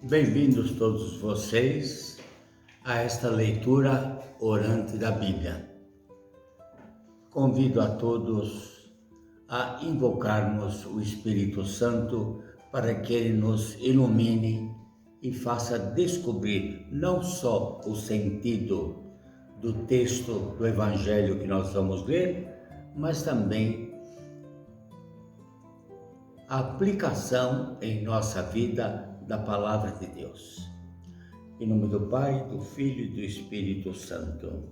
Bem-vindos todos vocês a esta leitura orante da Bíblia. Convido a todos a invocarmos o Espírito Santo para que ele nos ilumine e faça descobrir não só o sentido do texto do Evangelho que nós vamos ler, mas também a aplicação em nossa vida da Palavra de Deus. Em nome do Pai, do Filho e do Espírito Santo.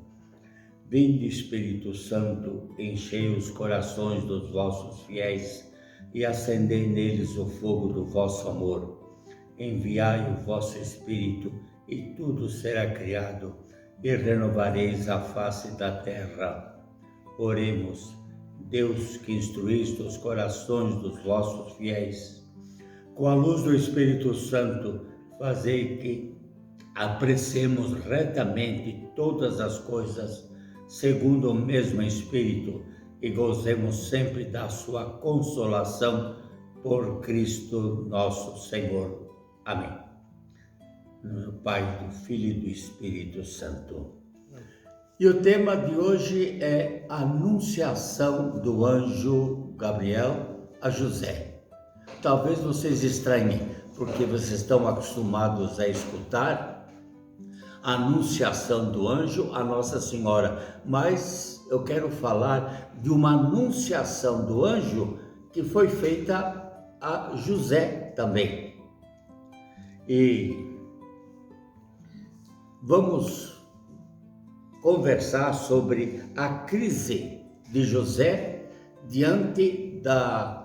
Vinde, Espírito Santo, enchei os corações dos vossos fiéis e acendei neles o fogo do vosso amor. Enviai o vosso Espírito e tudo será criado e renovareis a face da terra. Oremos, Deus que instruíste os corações dos vossos fiéis, com a luz do Espírito Santo, fazei que apreciemos retamente todas as coisas, segundo o mesmo Espírito, e gozemos sempre da sua consolação por Cristo nosso Senhor. Amém. No Pai, do Filho e do Espírito Santo. E o tema de hoje é a anunciação do anjo Gabriel a José. Talvez vocês estranhem, porque vocês estão acostumados a escutar a anunciação do anjo a Nossa Senhora, mas eu quero falar de uma anunciação do anjo que foi feita a José também. E vamos conversar sobre a crise de José diante da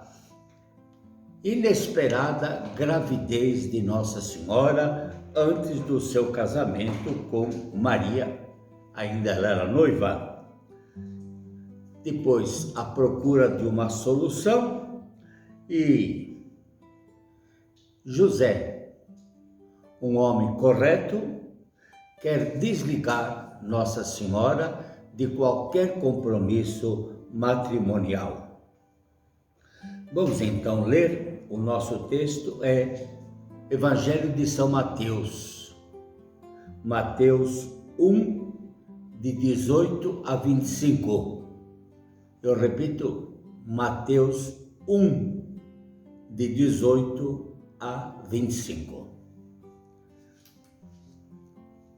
inesperada gravidez de Nossa Senhora antes do seu casamento com Maria, ainda ela era noiva. Depois, a procura de uma solução e José, um homem correto, quer desligar Nossa Senhora de qualquer compromisso matrimonial. Vamos então ler. O nosso texto é Evangelho de São Mateus, Mateus 1, de 18 a 25. Eu repito, Mateus 1, de 18 a 25.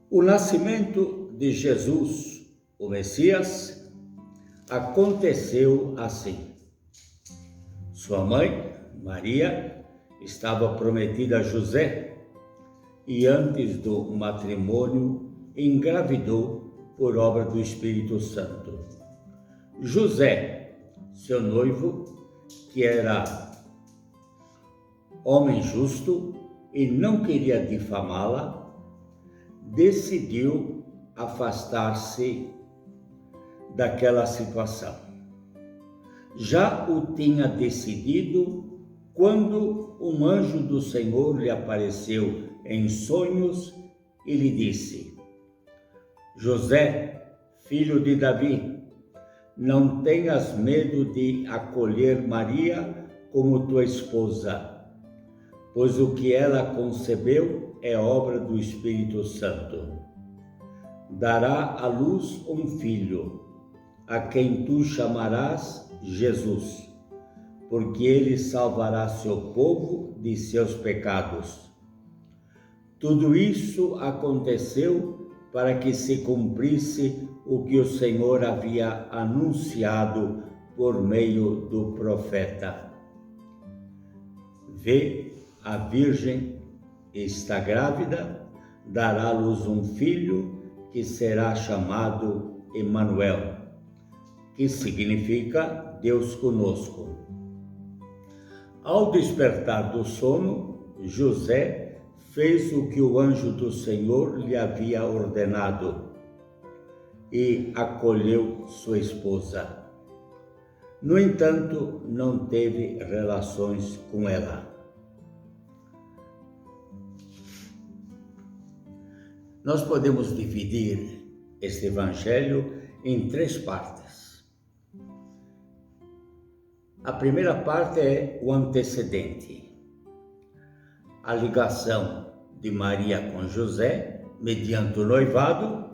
O nascimento de Jesus, o Messias, aconteceu assim. Sua mãe, Maria, estava prometida a José e antes do matrimônio engravidou por obra do Espírito Santo. José, seu noivo, que era homem justo e não queria difamá-la, decidiu afastar-se daquela situação. Já o tinha decidido quando um anjo do Senhor lhe apareceu em sonhos e lhe disse: José, filho de Davi, não tenhas medo de acolher Maria como tua esposa, pois o que ela concebeu é obra do Espírito Santo. Dará à luz um filho, a quem tu chamarás Jesus, porque ele salvará seu povo de seus pecados. Tudo isso aconteceu para que se cumprisse o que o Senhor havia anunciado por meio do profeta. Vê, a Virgem está grávida, dará à luz um filho que será chamado Emanuel, que significa Deus conosco. Ao despertar do sono, José fez o que o anjo do Senhor lhe havia ordenado e acolheu sua esposa. No entanto, não teve relações com ela. Nós podemos dividir este evangelho em 3 partes. A primeira parte é o antecedente, a ligação de Maria com José, mediante o noivado,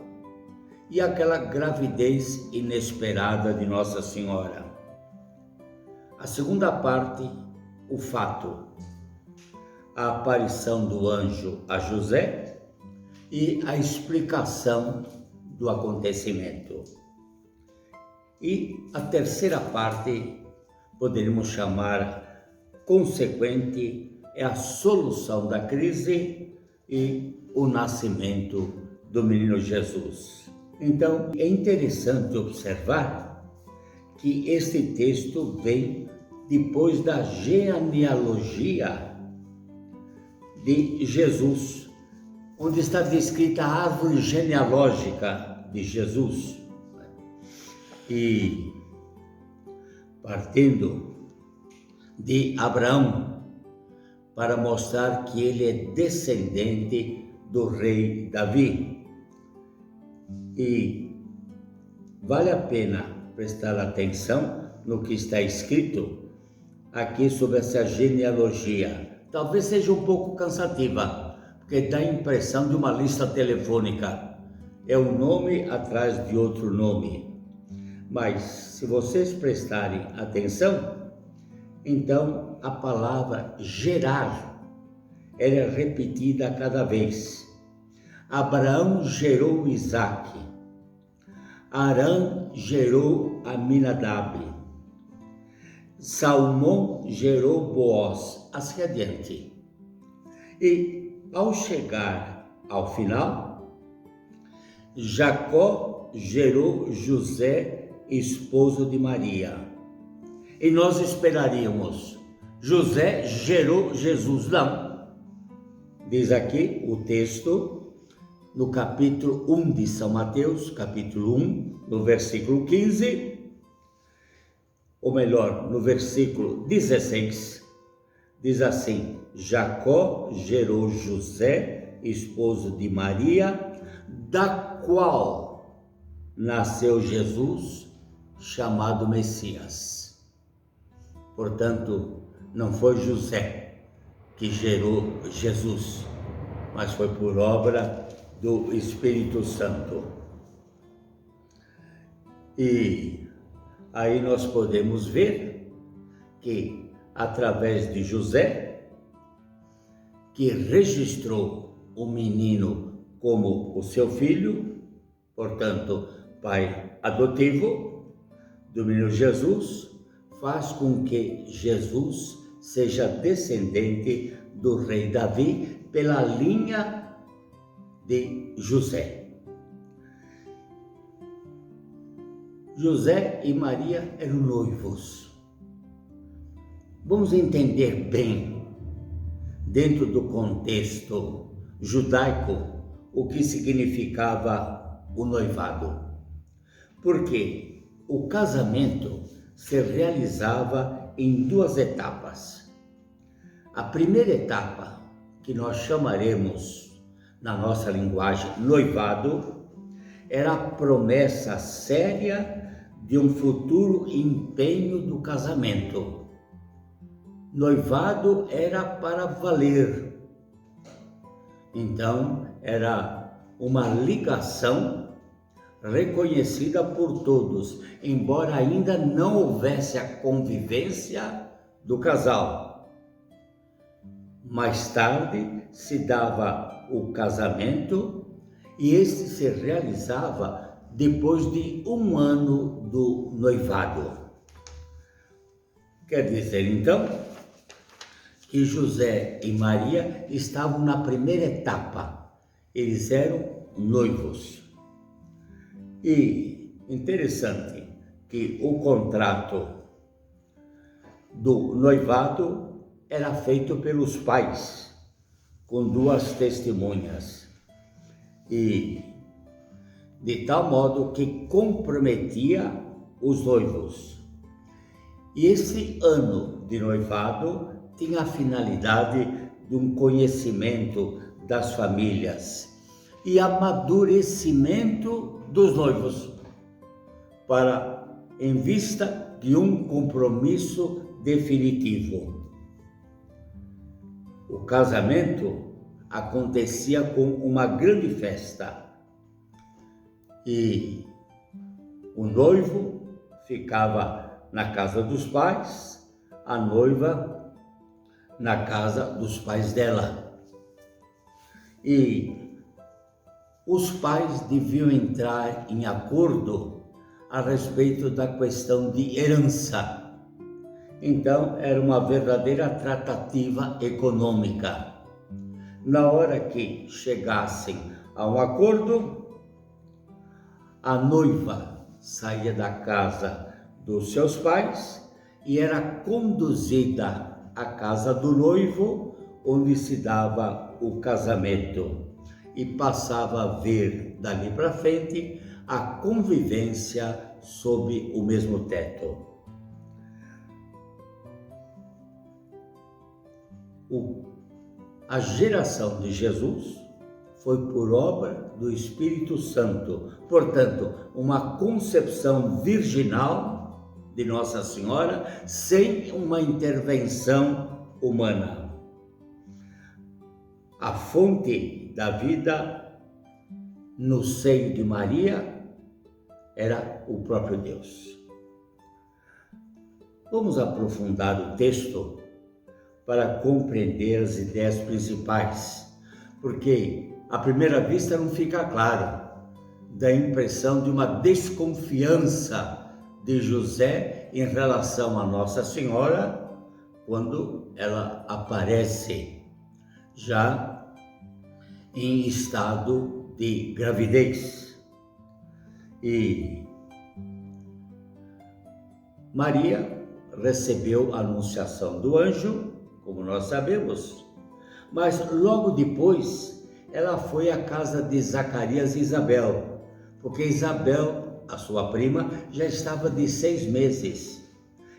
e aquela gravidez inesperada de Nossa Senhora. A segunda parte, o fato, a aparição do anjo a José e a explicação do acontecimento. E a terceira parte, poderíamos chamar consequente, é a solução da crise e o nascimento do menino Jesus. Então, é interessante observar que este texto vem depois da genealogia de Jesus, onde está descrita a árvore genealógica de Jesus. E partindo de Abraão, para mostrar que ele é descendente do rei Davi. E vale a pena prestar atenção no que está escrito aqui sobre essa genealogia. Talvez seja um pouco cansativa, porque dá a impressão de uma lista telefônica. É um nome atrás de outro nome. Mas, se vocês prestarem atenção, então a palavra gerar era repetida a cada vez. Abraão gerou Isaque, Arã gerou Aminadab, Salmão gerou Boaz, assim adiante. E ao chegar ao final, Jacó gerou José, esposo de Maria. E nós esperaríamos, José gerou Jesus. Não. Diz aqui o texto, no capítulo 1 de São Mateus, capítulo 1, no versículo 15, ou melhor, no versículo 16, diz assim: Jacó gerou José, esposo de Maria, da qual nasceu Jesus, chamado Messias. Portanto, não foi José que gerou Jesus, mas foi por obra do Espírito Santo. E aí nós podemos ver que, através de José, que registrou o menino como o seu filho, portanto, pai adotivo do menino Jesus, faz com que Jesus seja descendente do rei Davi pela linha de José. José e Maria eram noivos. Vamos entender bem, dentro do contexto judaico, o que significava o noivado. Porque o casamento se realizava em duas etapas. A primeira etapa, que nós chamaremos na nossa linguagem noivado, era a promessa séria de um futuro empenho do casamento. Noivado era para valer. Então, era uma ligação reconhecida por todos, embora ainda não houvesse a convivência do casal. Mais tarde se dava o casamento e este se realizava depois de 1 ano do noivado. Quer dizer, então, que José e Maria estavam na primeira etapa. Eles eram noivos. E interessante que o contrato do noivado era feito pelos pais, com 2 testemunhas, e de tal modo que comprometia os noivos. E esse ano de noivado tinha a finalidade de um conhecimento das famílias e amadurecimento dos noivos, para em vista de um compromisso definitivo. O casamento acontecia com uma grande festa. E o noivo ficava na casa dos pais, a noiva na casa dos pais dela. E os pais deviam entrar em acordo a respeito da questão de herança. Então, era uma verdadeira tratativa econômica. Na hora que chegassem a um acordo, a noiva saía da casa dos seus pais e era conduzida à casa do noivo, onde se dava o casamento, e passava a ver dali para frente a convivência sob o mesmo teto. A geração de Jesus foi por obra do Espírito Santo, portanto, uma concepção virginal de Nossa Senhora sem uma intervenção humana. A fonte da vida no seio de Maria era o próprio Deus. Vamos aprofundar o texto para compreender as ideias principais, porque à primeira vista não fica claro, dá a impressão de uma desconfiança de José em relação a Nossa Senhora quando ela aparece já em estado de gravidez. E Maria recebeu a anunciação do anjo, como nós sabemos, mas logo depois ela foi à casa de Zacarias e Isabel, porque Isabel, a sua prima, já estava de 6 meses.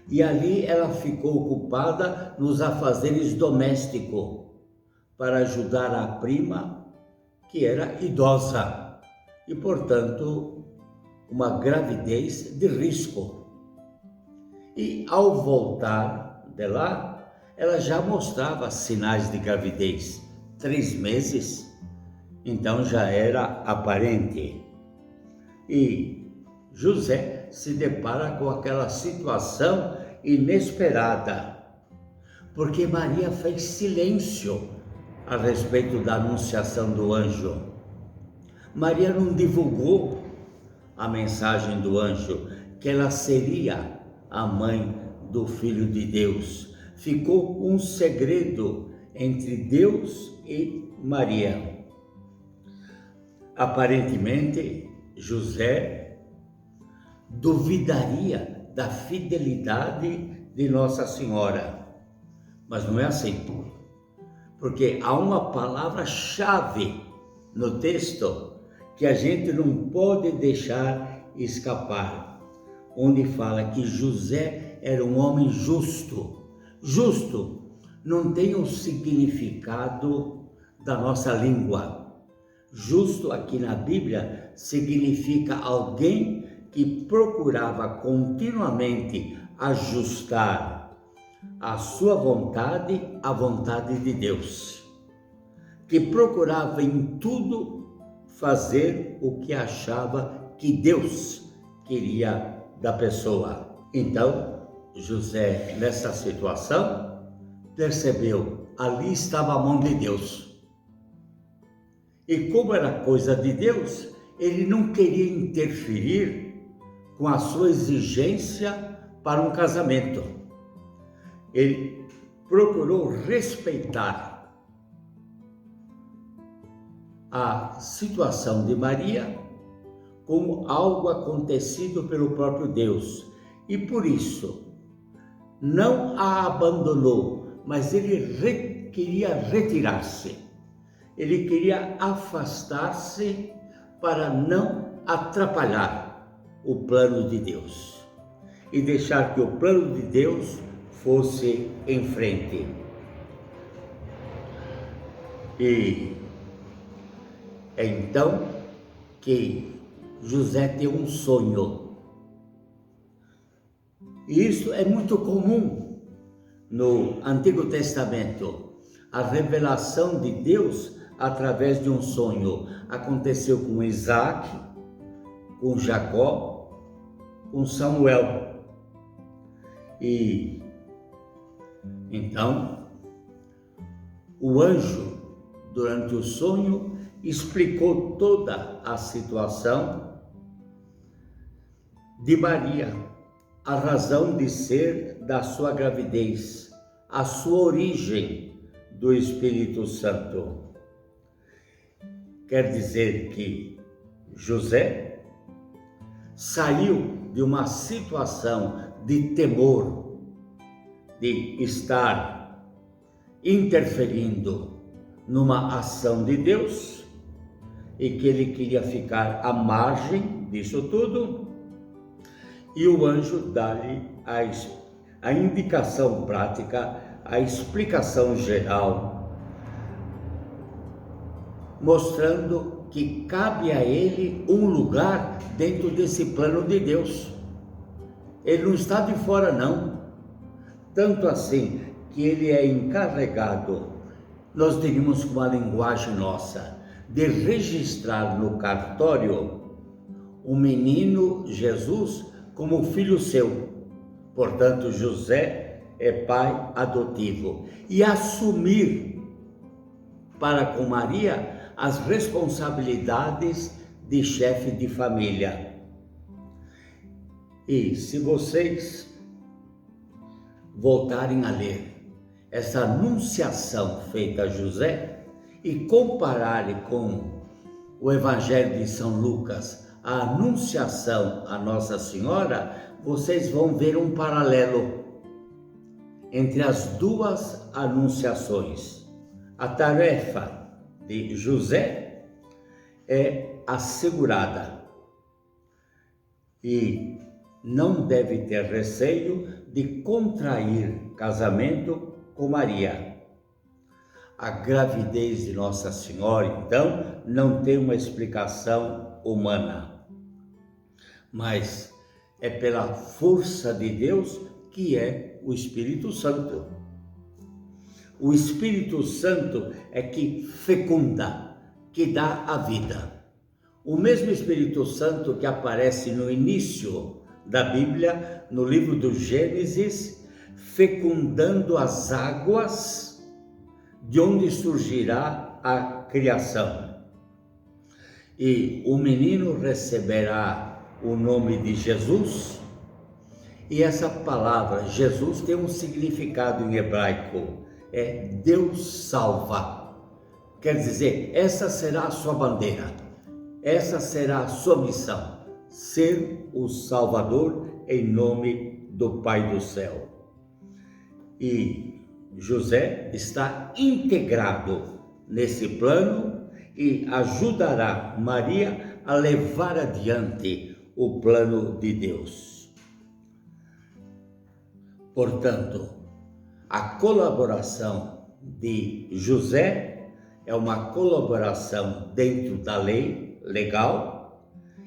E ali ela ficou ocupada nos afazeres domésticos para ajudar a prima, que era idosa e, portanto, uma gravidez de risco. E ao voltar de lá, ela já mostrava sinais de gravidez. 3 meses, então já era aparente. E José se depara com aquela situação inesperada, porque Maria fez silêncio a respeito da anunciação do anjo. Maria não divulgou a mensagem do anjo, que ela seria a mãe do Filho de Deus. Ficou um segredo entre Deus e Maria. Aparentemente, José duvidaria da fidelidade de Nossa Senhora, mas não é assim, porque há uma palavra-chave no texto que a gente não pode deixar escapar, onde fala que José era um homem justo. Justo não tem o significado da nossa língua. Justo aqui na Bíblia significa alguém que procurava continuamente ajustar a sua vontade à vontade de Deus, que procurava em tudo fazer o que achava que Deus queria da pessoa. Então, José, nessa situação, percebeu, ali estava a mão de Deus. E como era coisa de Deus, ele não queria interferir com a sua exigência para um casamento. Ele procurou respeitar a situação de Maria como algo acontecido pelo próprio Deus. E por isso, não a abandonou, mas ele queria retirar-se. Ele queria afastar-se para não atrapalhar o plano de Deus e deixar que o plano de Deus fosse em frente. E é então que José tem um sonho. E isso é muito comum no Antigo Testamento. A revelação de Deus através de um sonho. Aconteceu com Isaac, com Jacó, com Samuel. E então, o anjo, durante o sonho, explicou toda a situação de Maria, a razão de ser da sua gravidez, a sua origem do Espírito Santo. Quer dizer que José saiu de uma situação de temor, de estar interferindo numa ação de Deus e que ele queria ficar à margem disso tudo. E o anjo dá-lhe a indicação prática, a explicação geral, mostrando que cabe a ele um lugar dentro desse plano de Deus. Ele não está de fora, não. Tanto assim que ele é encarregado, nós diríamos com a linguagem nossa, de registrar no cartório o menino Jesus como filho seu. Portanto, José é pai adotivo e assumir para com Maria as responsabilidades de chefe de família. E se vocês voltarem a ler essa anunciação feita a José e compararem com o Evangelho de São Lucas, a anunciação a Nossa Senhora, vocês vão ver um paralelo entre as duas anunciações. A tarefa de José é assegurada e não deve ter receio de contrair casamento com Maria. A gravidez de Nossa Senhora, então, não tem uma explicação humana, mas é pela força de Deus, que é o Espírito Santo. O Espírito Santo é que fecunda, que dá a vida. O mesmo Espírito Santo que aparece no início da Bíblia, no livro do Gênesis, fecundando as águas de onde surgirá a criação. E o menino receberá o nome de Jesus, e essa palavra Jesus tem um significado em hebraico, é Deus salva. Quer dizer, essa será a sua bandeira, essa será a sua missão, ser o Salvador em nome do Pai do céu. E José está integrado nesse plano e ajudará Maria a levar adiante o plano de Deus. Portanto, a colaboração de José é uma colaboração dentro da lei legal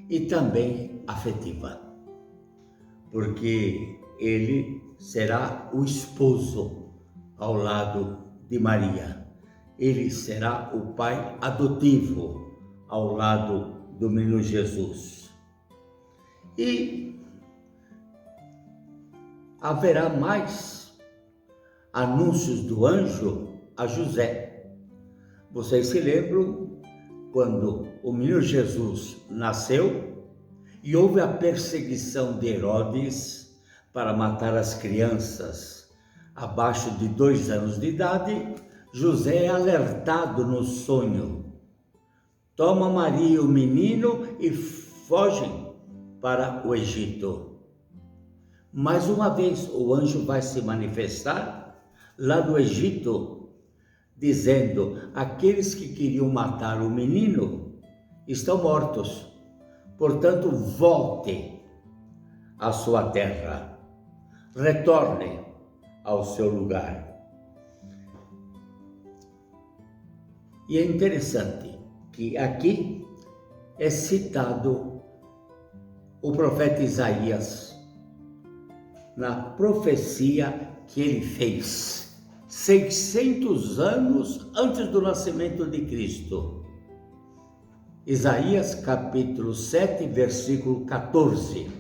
e também afetiva, porque ele será o esposo ao lado de Maria. Ele será o pai adotivo ao lado do menino Jesus. E haverá mais anúncios do anjo a José. Vocês se lembram quando o menino Jesus nasceu e houve a perseguição de Herodes para matar as crianças abaixo de 2 anos de idade? José é alertado no sonho. Toma Maria e o menino e fogem para o Egito. Mais uma vez o anjo vai se manifestar lá no Egito, dizendo: aqueles que queriam matar o menino estão mortos, portanto volte à sua terra, retorne ao seu lugar. E é interessante que aqui é citado o profeta Isaías na profecia que ele fez. 600 anos antes do nascimento de Cristo. Isaías capítulo 7, versículo 14,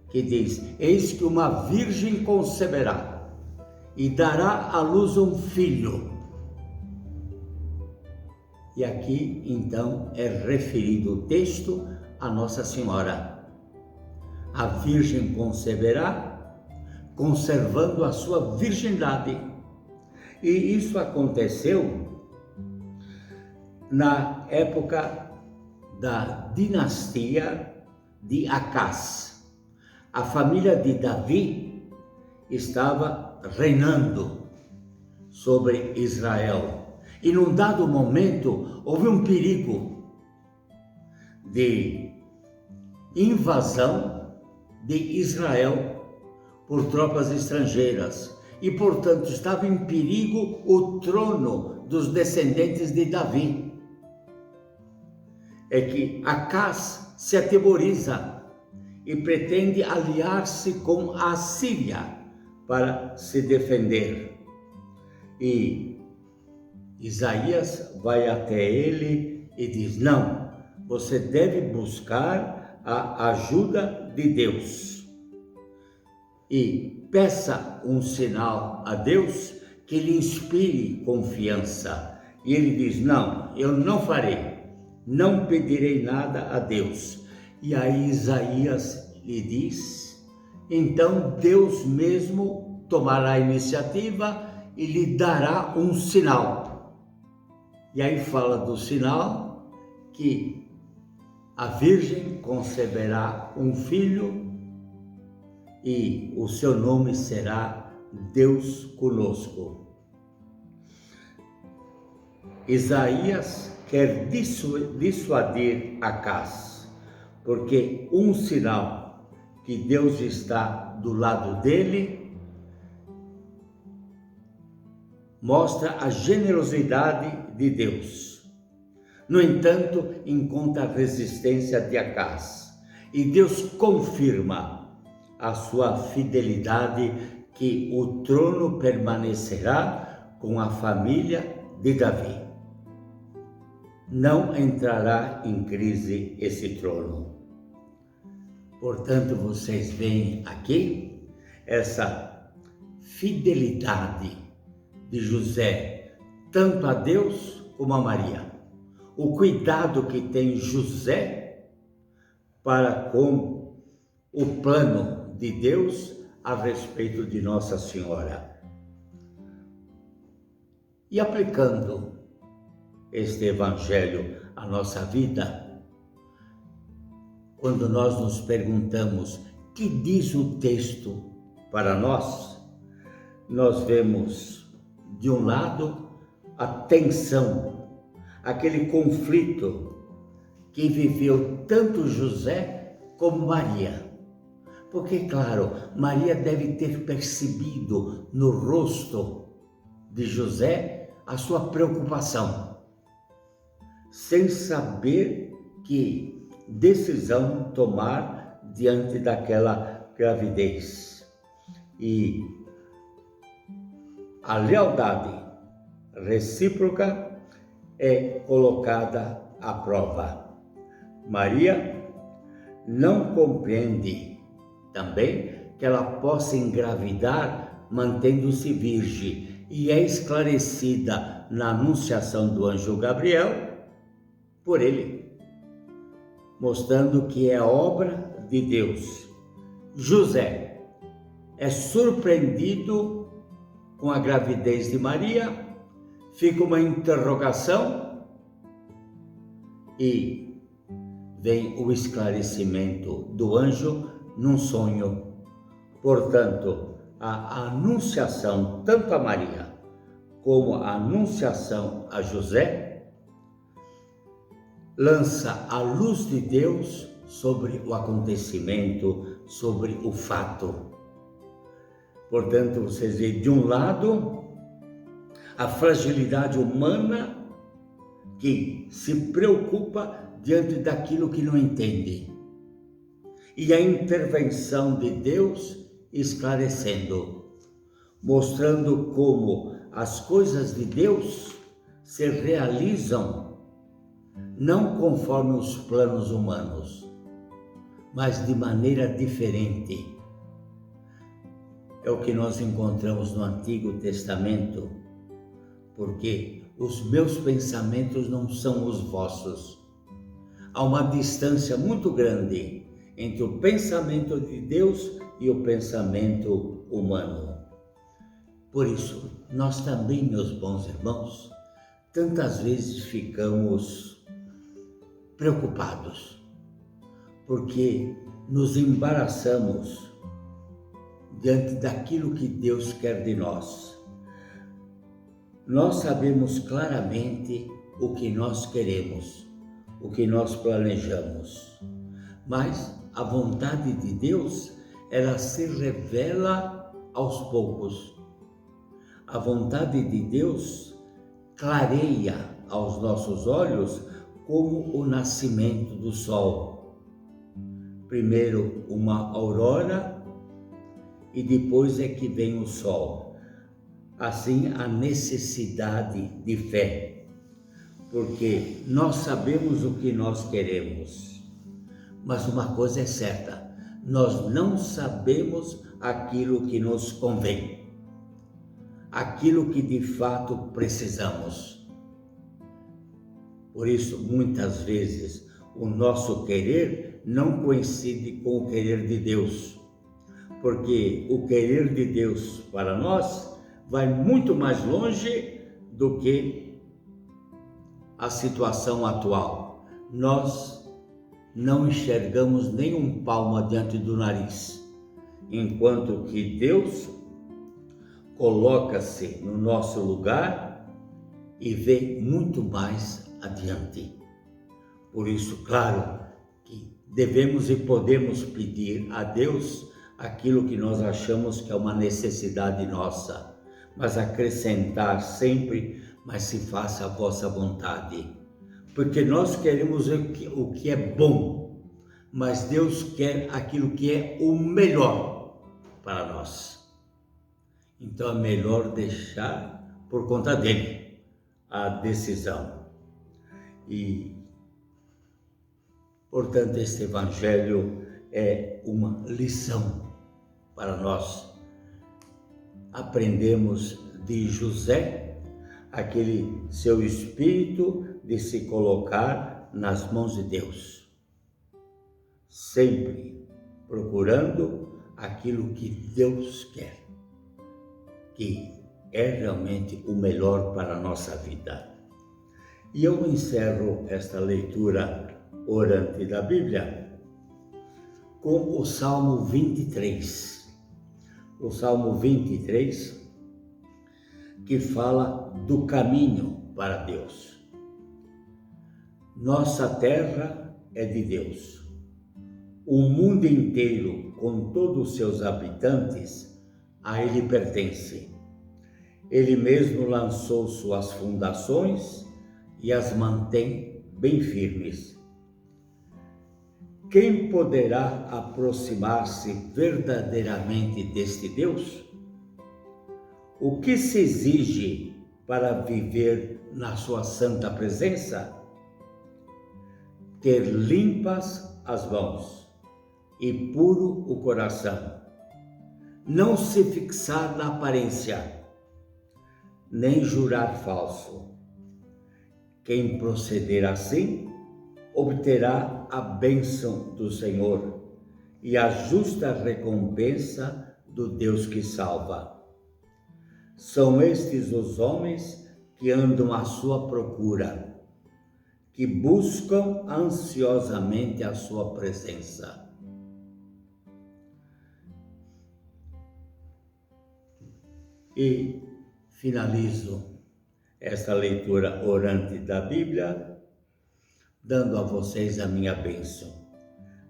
que diz: eis que uma virgem conceberá e dará à luz um filho. E aqui então é referido o texto a Nossa Senhora. A virgem conceberá, conservando a sua virgindade. E isso aconteceu na época da dinastia de Acás. A família de Davi estava reinando sobre Israel. E num dado momento houve um perigo de invasão de Israel por tropas estrangeiras. E, portanto, estava em perigo o trono dos descendentes de Davi. É que Acás se atemoriza e pretende aliar-se com a Síria para se defender. E Isaías vai até ele e diz: não, você deve buscar a ajuda de Deus. E peça um sinal a Deus que lhe inspire confiança. E ele diz: não, eu não farei, não pedirei nada a Deus. E aí Isaías lhe diz: então Deus mesmo tomará a iniciativa e lhe dará um sinal. E aí fala do sinal que a Virgem conceberá um filho e o seu nome será Deus conosco. Isaías quer dissuadir Acás, porque um sinal que Deus está do lado dele mostra a generosidade de Deus. No entanto, encontra a resistência de Acás, e Deus confirma a sua fidelidade, que o trono permanecerá com a família de Davi. Não entrará em crise esse trono. Portanto, vocês veem aqui essa fidelidade de José, tanto a Deus como a Maria. O cuidado que tem José para com o plano de Deus a respeito de Nossa Senhora. E aplicando este Evangelho à nossa vida, quando nós nos perguntamos: que diz o texto para nós? Nós vemos, de um lado, a tensão, aquele conflito que viveu tanto José como Maria. Porque, claro, Maria deve ter percebido no rosto de José a sua preocupação, sem saber que decisão tomar diante daquela gravidez. E a lealdade recíproca é colocada à prova. Maria não compreende também que ela possa engravidar mantendo-se virgem, e é esclarecida na anunciação do anjo Gabriel por ele, mostrando que é obra de Deus. José é surpreendido com a gravidez de Maria, fica uma interrogação e vem o esclarecimento do anjo num sonho. Portanto, a anunciação tanto a Maria como a anunciação a José lança a luz de Deus sobre o acontecimento, sobre o fato. Portanto, vocês veem, de um lado, a fragilidade humana que se preocupa diante daquilo que não entende, e a intervenção de Deus esclarecendo. mostrando como as coisas de Deus se realizam não conforme os planos humanos, mas de maneira diferente. É o que nós encontramos no Antigo Testamento, porque os meus pensamentos não são os vossos. Há uma distância muito grande entre o pensamento de Deus e o pensamento humano. Por isso, nós também, meus bons irmãos, tantas vezes ficamos preocupados, porque nos embaraçamos diante daquilo que Deus quer de nós. Nós sabemos claramente o que nós queremos, o que nós planejamos, mas a vontade de Deus, ela se revela aos poucos. A vontade de Deus clareia aos nossos olhos como o nascimento do sol. Primeiro uma aurora e depois é que vem o sol. Assim, a necessidade de fé, porque nós sabemos o que nós queremos, mas uma coisa é certa, nós não sabemos aquilo que nos convém, aquilo que de fato precisamos. Por isso, muitas vezes, o nosso querer não coincide com o querer de Deus, porque o querer de Deus para nós vai muito mais longe do que a situação atual. Nós não enxergamos nem um palmo adiante do nariz, enquanto que Deus coloca-se no nosso lugar e vê muito mais adiante. Por isso, claro, que devemos e podemos pedir a Deus aquilo que nós achamos que é uma necessidade nossa, mas acrescentar sempre, mas se faça a vossa vontade. Porque nós queremos o que é bom, mas Deus quer aquilo que é o melhor para nós. Então é melhor deixar por conta dele a decisão. E, portanto, este Evangelho é uma lição para nós. Aprendemos de José aquele seu espírito de se colocar nas mãos de Deus, sempre procurando aquilo que Deus quer, que é realmente o melhor para a nossa vida. E eu encerro esta leitura orante da Bíblia com o Salmo 23. O Salmo 23, que fala do caminho para Deus. Nossa terra é de Deus. O mundo inteiro, com todos os seus habitantes, a Ele pertence. Ele mesmo lançou suas fundações e as mantém bem firmes. Quem poderá aproximar-se verdadeiramente deste Deus? O que se exige para viver na sua santa presença? Ter limpas as mãos e puro o coração. Não se fixar na aparência, nem jurar falso. Quem proceder assim, obterá a bênção do Senhor e a justa recompensa do Deus que salva. São estes os homens que andam à sua procura, que buscam ansiosamente a sua presença. E finalizo esta leitura orante da Bíblia dando a vocês a minha bênção.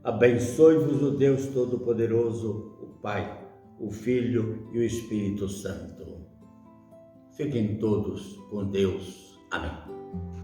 Abençoe-vos o Deus Todo-Poderoso, o Pai, o Filho e o Espírito Santo. Fiquem todos com Deus. Amém.